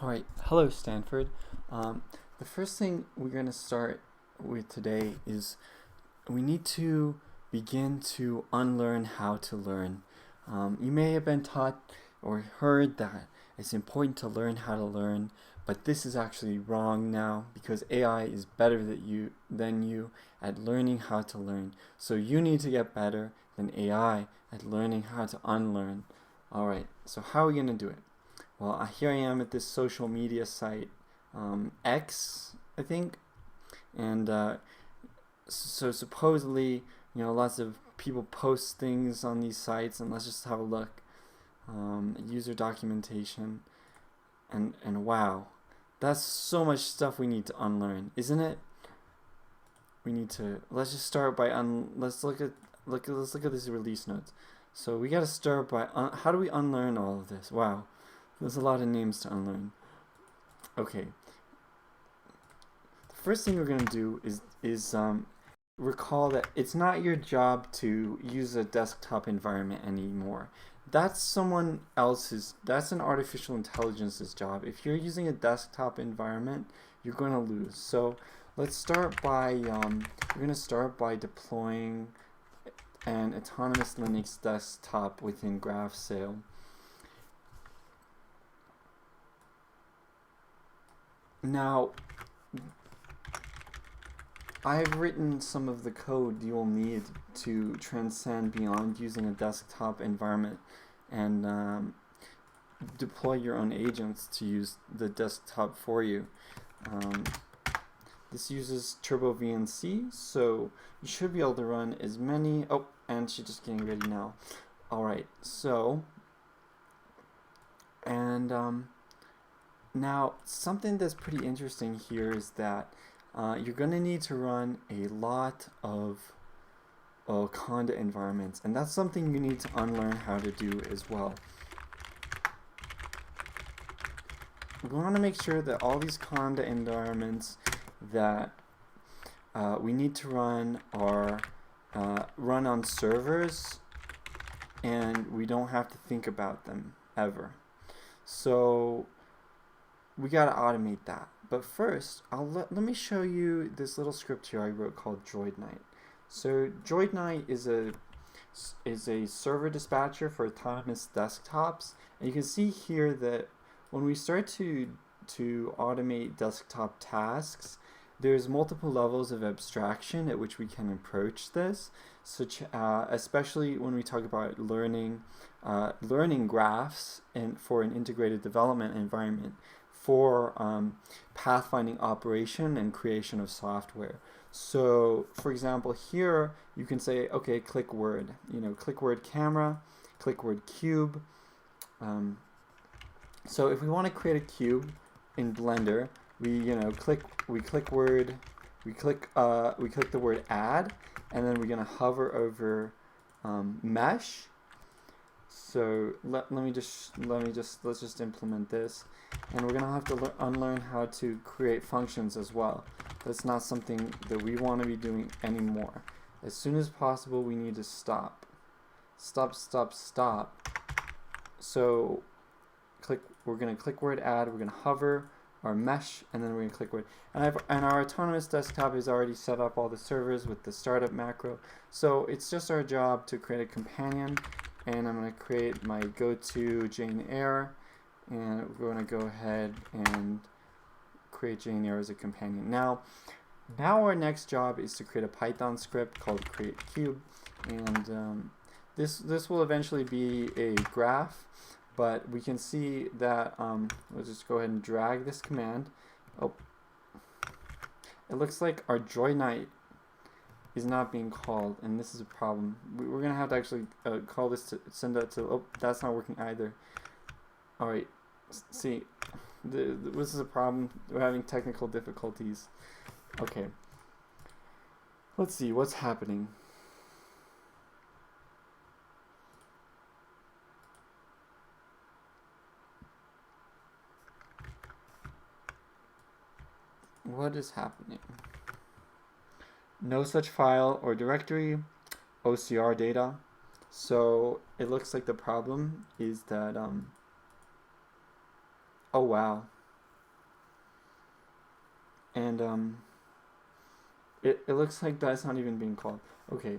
Alright, hello Stanford. The first thing we're going to start with today is we need to begin to unlearn how to learn. You may have been taught or heard that it's important to learn how to learn, but this is actually wrong now because AI is better than you at learning how to learn. So you need to get better than AI at learning how to unlearn. Alright, so how are we going to do it? Well, here I am at this social media site, X, I think, and so supposedly, lots of people post things on these sites, and let's just have a look. User documentation, and wow, that's so much stuff we need to unlearn, isn't it? Let's just start by let's look at these release notes. So we got to start by how do we unlearn all of this? Wow. There's a lot of names to unlearn. Okay. The first thing we're going to do is recall that it's not your job to use a desktop environment anymore. That's someone else's, that's an artificial intelligence's job. If you're using a desktop environment, you're going to lose. So let's start by, we're going to start by deploying an autonomous Linux desktop within GraphSail. Now, I've written some of the code you will need to transcend beyond using a desktop environment and deploy your own agents to use the desktop for you. This uses Turbo VNC, so you should be able to run as many. Oh, and she's just getting ready now. Alright, so, and now, something that's pretty interesting here is that you're going to need to run a lot of Conda environments, and that's something you need to unlearn how to do as well. We want to make sure that all these Conda environments that we need to run are run on servers, and we don't have to think about them ever. So we got to automate that. But first, let me show you this little script here I wrote called DroidKnight. So DroidKnight is a server dispatcher for autonomous desktops. And you can see here that when we start to automate desktop tasks, there's multiple levels of abstraction at which we can approach this, especially when we talk about learning graphs and for an integrated development environment, for pathfinding operation and creation of software. So, for example, here you can say, okay, click word. Click word camera, click word cube. So if we want to create a cube in Blender, we click the word add, and then we're gonna hover over mesh. So let's just implement this, and we're gonna have to unlearn how to create functions as well. That's not something that we want to be doing anymore. As soon as possible, we need to stop. So we're gonna click word add. We're gonna hover our mesh, and then we're gonna click word. And our autonomous desktop is already set up all the servers with the startup macro. So it's just our job to create a companion. And I'm going to create my go-to Jane Eyre, and we're going to go ahead and create Jane Eyre as a companion. Now our next job is to create a Python script called createCube, and this will eventually be a graph, but we can see that we'll just go ahead and drag this command. Oh, it looks like our DroidKnight is not being called, and this is a problem. We're gonna have to actually call this to send that to. Oh, that's not working either. All right, see, this is a problem. We're having technical difficulties. Okay, let's see what's happening. What is happening? No such file or directory, OCR data. So it looks like the problem is that, oh wow, and it looks like that's not even being called. Okay,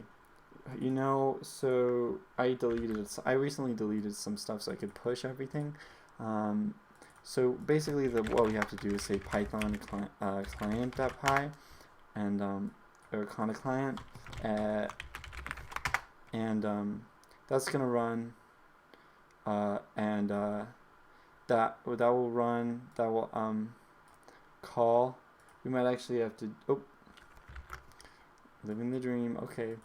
you know, so I recently deleted some stuff so I could push everything. So basically, what we have to do is say Python client.py and or conda client, and that's gonna run, and that will run. That will call. We might actually have to. Oh, living the dream. Okay.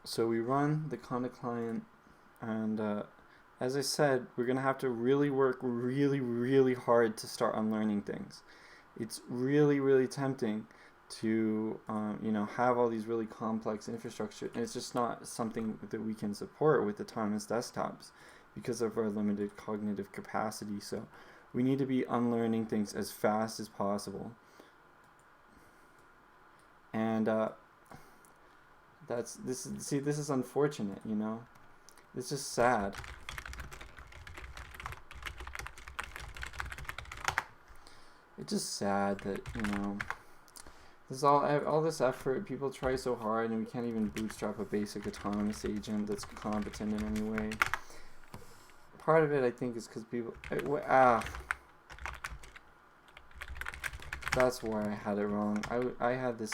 So we run the conda client, and as I said, we're gonna have to really work really hard to start unlearning things. It's really tempting to you know, have all these really complex infrastructure, and it's just not something that we can support with autonomous desktops because of our limited cognitive capacity. So we need to be unlearning things as fast as possible, and this is unfortunate, you know. It's just sad. It's just sad that, you know, there's all this effort, people try so hard, and we can't even bootstrap a basic autonomous agent that's competent in any way. Part of it, I think, is because people that's where I had it wrong. I had this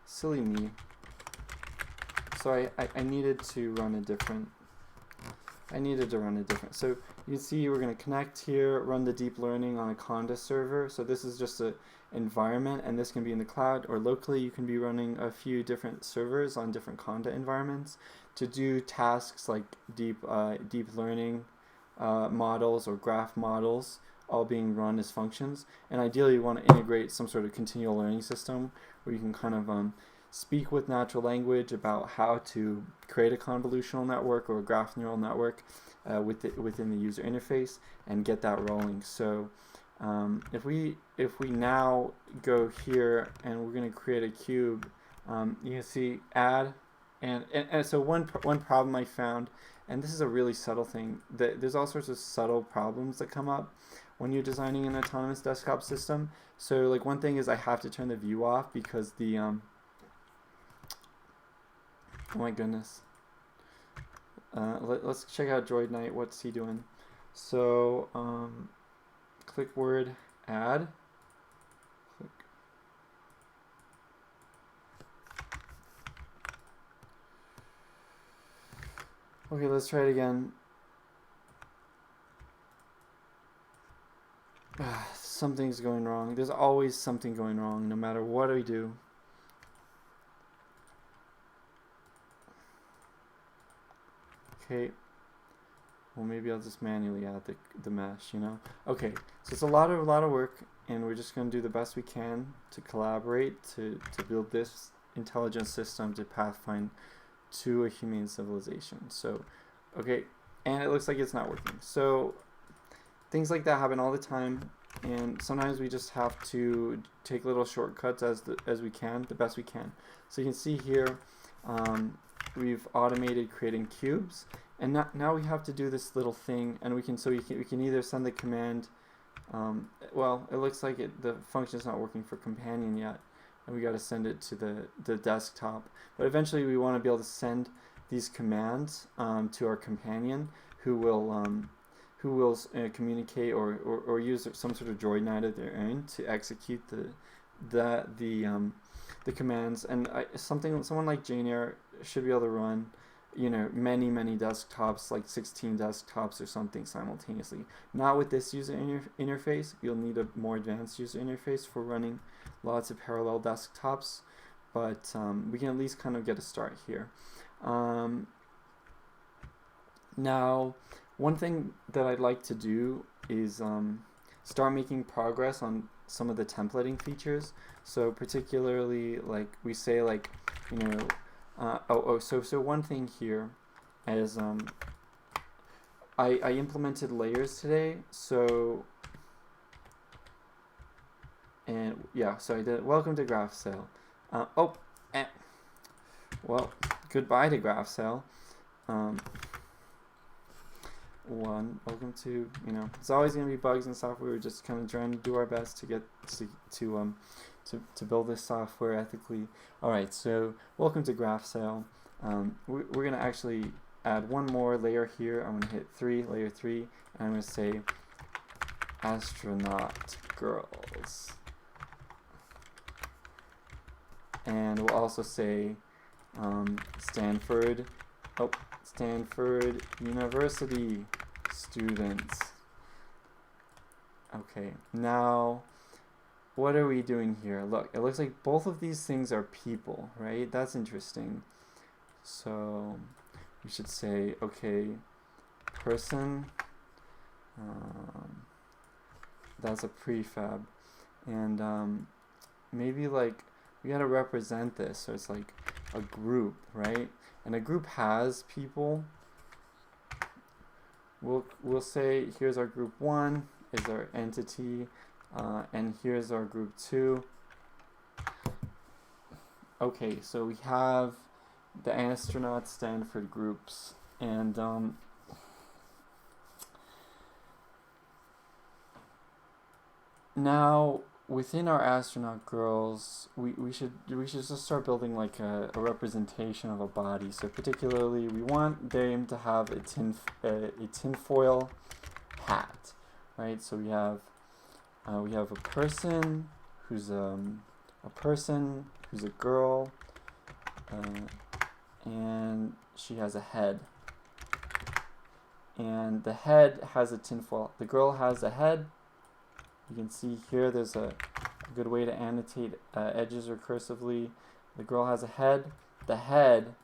silly me. So I needed to run a different. So you can see we're going to connect here, run the deep learning on a Conda server. So this is just an environment, and this can be in the cloud or locally. You can be running a few different servers on different Conda environments to do tasks like deep learning models or graph models, all being run as functions. And ideally, you want to integrate some sort of continual learning system where you can kind of speak with natural language about how to create a convolutional network or a graph neural network within the user interface and get that rolling. So if we now go here and we're going to create a cube, you can see add, and so one problem I found, and this is a really subtle thing, that there's all sorts of subtle problems that come up when you're designing an autonomous desktop system. So like one thing is I have to turn the view off because the oh my goodness. Let's check out Droid Knight. What's he doing? So click word add. Click. Okay, let's try it again. Something's going wrong. There's always something going wrong no matter what I do. Okay, well maybe I'll just manually add the mesh, you know. Okay, so it's a lot of work, and we're just going to do the best we can to collaborate to build this intelligent system to pathfind to a humane civilization. So, okay, and it looks like it's not working. So things like that happen all the time, and sometimes we just have to take little shortcuts as we can, the best we can. So you can see here. We've automated creating cubes, and now we have to do this little thing, and we can either send the command. Well, it looks like the function is not working for companion yet, and we got to send it to the desktop. But eventually, we want to be able to send these commands to our companion, who will communicate or use some sort of Droid Knight of their own to execute the commands. And someone like Jane should be able to run, you know, many desktops, like 16 desktops or something simultaneously. Not with this user interface. You'll need a more advanced user interface for running lots of parallel desktops, but we can at least kind of get a start here. Now, one thing that I'd like to do is start making progress on some of the templating features. So particularly, like we say, like, you know, so one thing here is I implemented layers today. So, and yeah, so I did. Welcome to GraphSale. well, goodbye to GraphCell. Welcome to, it's always going to be bugs in software. We're just kind of trying to do our best to get to build this software ethically. All right, so welcome to GraphCell. We're going to actually add one more layer here. I'm going to hit layer 3, and I'm going to say Astronaut Girls. And we'll also say Stanford University students. Okay, now what are we doing here? Look, it looks like both of these things are people, right? That's interesting. So we should say, okay, person, that's a prefab, and maybe like we gotta represent this, so it's like a group, right? And a group has people. We'll say here's our group 1 is our entity, and here's our group 2. Okay, so we have the Astronaut Stanford groups, and now within our Astronaut Girls, we should just start building like a representation of a body. So particularly, we want them to have a tinfoil hat, right? So we have a person who's a girl, and she has a head, and the head has a tinfoil. The girl has a head. You can see here there's a good way to annotate edges recursively. The girl has a head. The head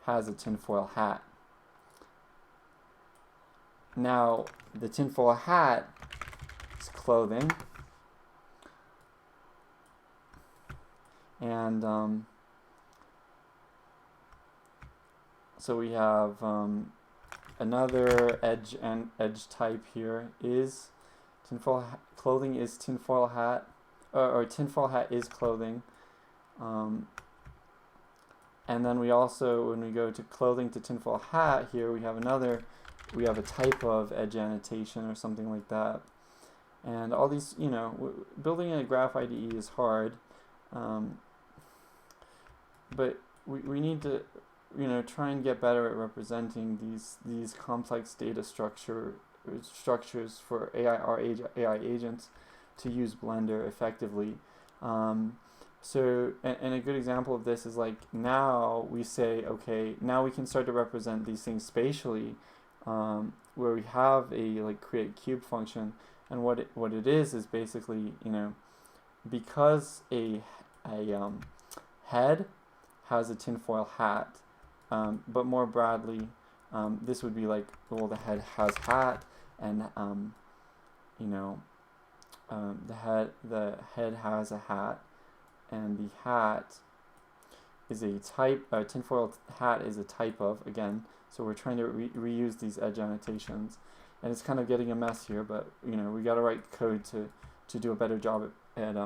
has a tinfoil hat. Now, the tinfoil hat is clothing. And so we have another edge type here is clothing is tinfoil hat, or tinfoil hat is clothing. And then we also, when we go to clothing to tinfoil hat, here we have a type of edge annotation or something like that. And all these, building a graph IDE is hard, but we need to, try and get better at representing these complex data structures for AI agents to use Blender effectively. So a good example of this is like, now we say, okay, now we can start to represent these things spatially, where we have a create cube function, and what it is basically, because a head has a tinfoil hat, but more broadly, this would be like, well, the head has hat, and the head has a hat, and the hat is a type. Tinfoil hat is a type of, again. So we're trying to reuse these edge annotations, and it's kind of getting a mess here. But we got to write code to do a better job at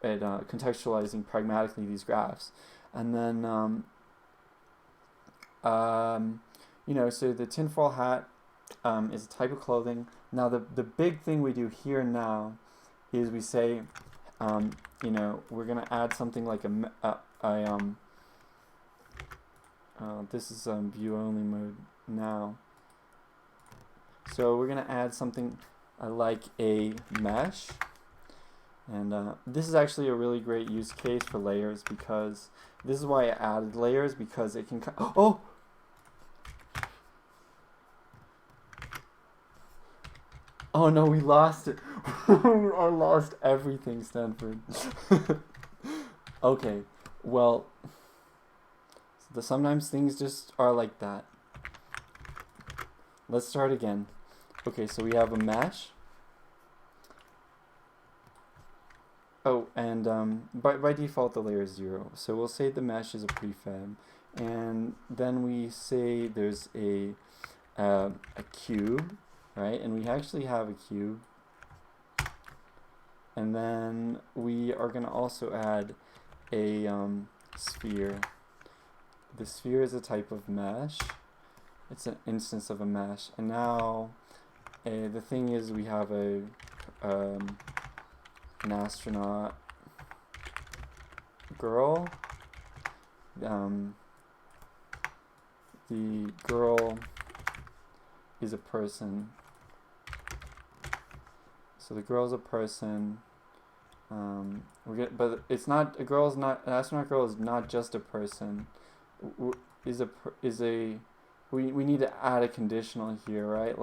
contextualizing pragmatically these graphs, and then so the tinfoil hat is a type of clothing. Now the big thing we do here now is we say, we're gonna add something like this is view only mode now. So we're gonna add something like a mesh, and this is actually a really great use case for layers, because this is why I added layers, because it can Oh no, we lost it. I lost everything, Stanford. Okay, well, sometimes things just are like that. Let's start again. Okay, so we have a mesh. Oh, and by default the layer is 0. So we'll say the mesh is a prefab, and then we say there's a cube. Right, and we actually have a cube, and then we are going to also add a sphere. The sphere is a type of mesh. It's an instance of a mesh. And now the thing is, we have an astronaut girl. The girl is a person. So the girl is a person. But it's not, an astronaut girl is not just a person. We need to add a conditional here, right?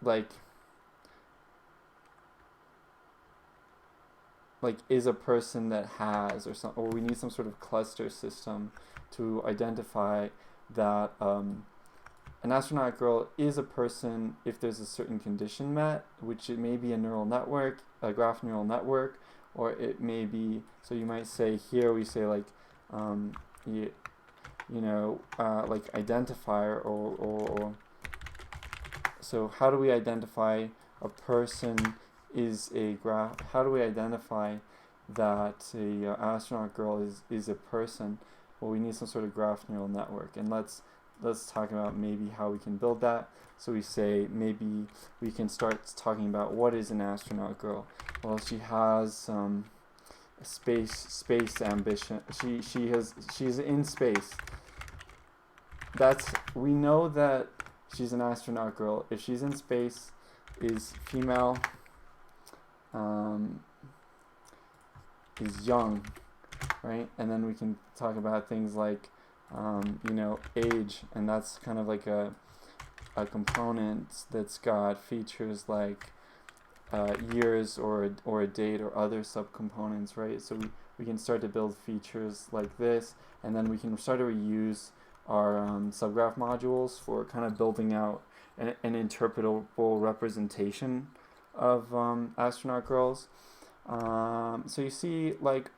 Like is a person that has, or we need some sort of cluster system to identify that an astronaut girl is a person if there's a certain condition met, which it may be a neural network, a graph neural network, or it may be, so you might say here, we say like like identifier, or so how do we identify a person is a graph? How do we identify that a astronaut girl is a person? Well, we need some sort of graph neural network, and let's talk about maybe how we can build that. So we say maybe we can start talking about what is an astronaut girl. Well, she has space ambition. She's in space. We know that she's an astronaut girl if she's in space, is female, is young, right? And then we can talk about things like age, and that's kind of like a component that's got features like years or a date or other subcomponents, right? So we can start to build features like this, and then we can start to reuse our subgraph modules for kind of building out an interpretable representation of astronaut girls. So you see, like,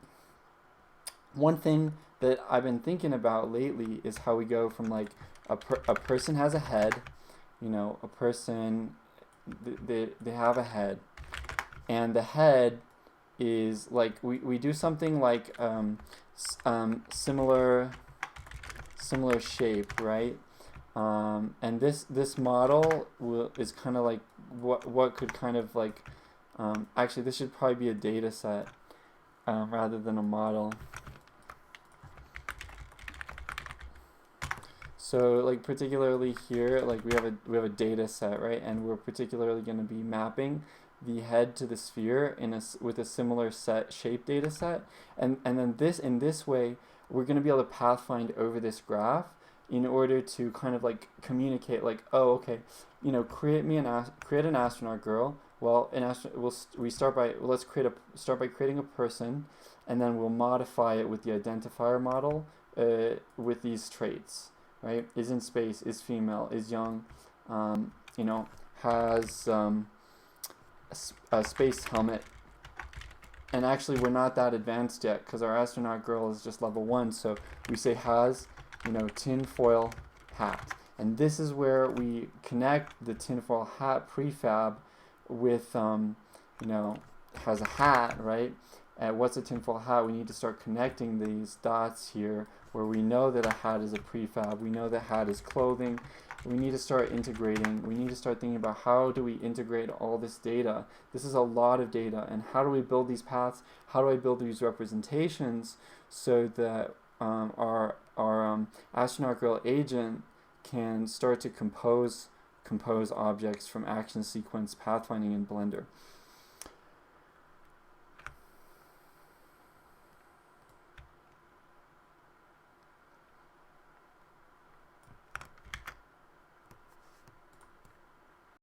one thing that I've been thinking about lately is how we go from like a person has a head, a person, they have a head, and the head is like, we do something like similar shape, right? And this model is kind of like what could kind of like actually this should probably be a data set rather than a model. So like particularly here, like we have a data set, right? And we're particularly going to be mapping the head to the sphere with a similar shape data set, and then in this way we're going to be able to pathfind over this graph in order to kind of like communicate, like, oh, okay, create an astronaut girl. Well, let's start by creating a person, and then we'll modify it with the identifier model with these traits, right? Is in space, is female, is young, has a space helmet. And actually, we're not that advanced yet because our astronaut girl is just level 1. So we say has, tinfoil hat. And this is where we connect the tinfoil hat prefab with, has a hat, right? And what's a tinfoil hat? We need to start connecting these dots here where we know that a hat is a prefab. We know that hat is clothing. We need to start integrating. We need to start thinking about how do we integrate all this data. This is a lot of data, and how do we build these paths? How do I build these representations so that our astronaut girl agent can start to compose objects from action sequence pathfinding in Blender.